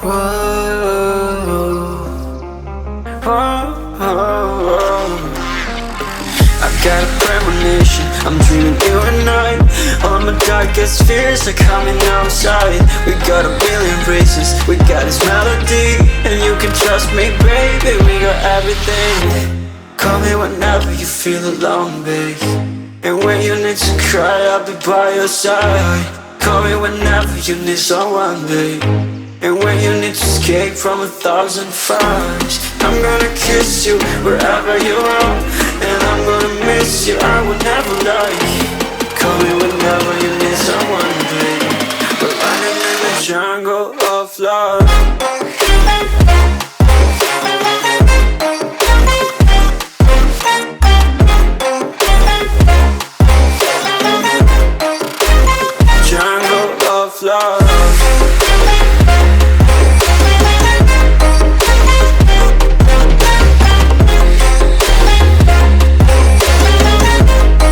Whoa, whoa. I got a premonition, I'm dreaming you and I. All my darkest fears are coming outside. We got a billion races, we got this melody. And you can trust me, baby, we got everything. Call me whenever you feel alone, babe. And when you need to cry, I'll be by your side. Call me whenever you need someone, babe. And when you need to escape from 1,000 fires, I'm gonna kiss you wherever you are. And I'm gonna miss you, I will never lie. Call me whenever you need someone, babe. We're running in the jungle of love. Love.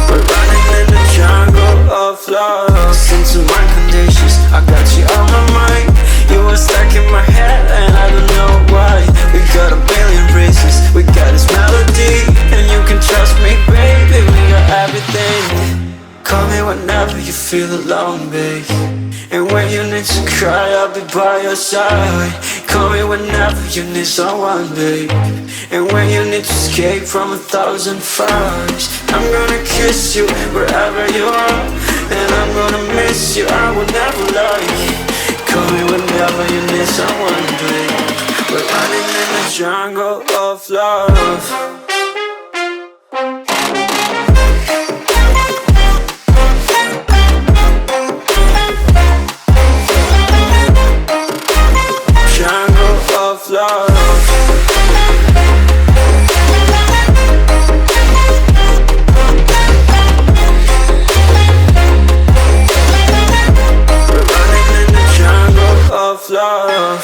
We're running in the jungle of love. Listen to my conditions, I got you on my mind. You were stuck in my head and I don't know why. We got a billion races, we got this melody. And you can trust me, baby, we got everything. Call me whenever you feel alone, babe. And when you need to cry, I'll be by your side. Call me whenever you need someone, babe. And when you need to escape from 1,000 fires, I'm gonna kiss you wherever you are. And I'm gonna miss you, I will never lie. Call me whenever you need someone, babe. We're running in the jungle of love. Love. We're running in the jungle of love.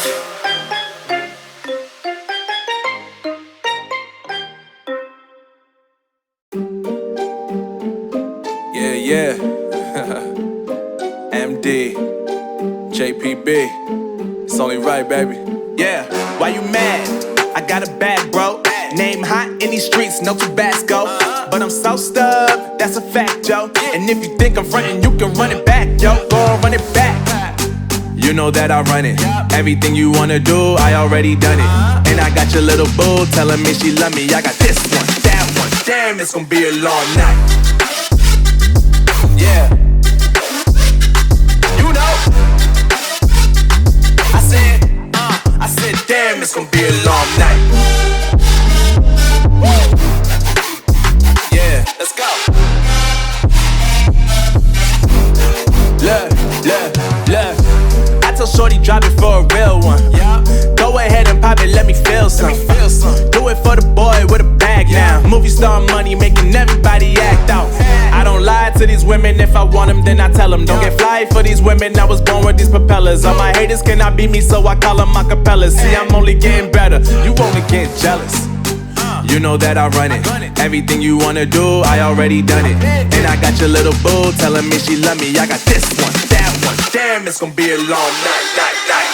Yeah, yeah. MD, JPB. It's only right, baby. Yeah, why you mad? I got a bag, bro. Name hot in these streets, no Tabasco. But I'm so stubbed, that's a fact, yo. And if you think I'm frontin', you can run it back, yo. Go and run it back. You know that I run it. Everything you wanna do, I already done it. And I got your little boo telling me she love me. I got this one, that one. Damn, it's gonna be a long night. Yeah. You know. I said, damn, it's gonna be a long night. Yeah, let's go. Look. I told shorty drop it for a real one. Go ahead and pop it, let me feel some. Do it for the boy with a bag now. Movie star money making everybody act out. I don't lie to these women, if I want them then I tell them. Don't get fly for these women, I was born with these propellers. All my haters cannot beat me, so I call them acapellas. See, I'm only getting better, you only get jealous. You know that I run it. Everything you wanna do, I already done it. And I got your little boo telling me she love me. I got this one, that one. Damn, it's gonna be a long night.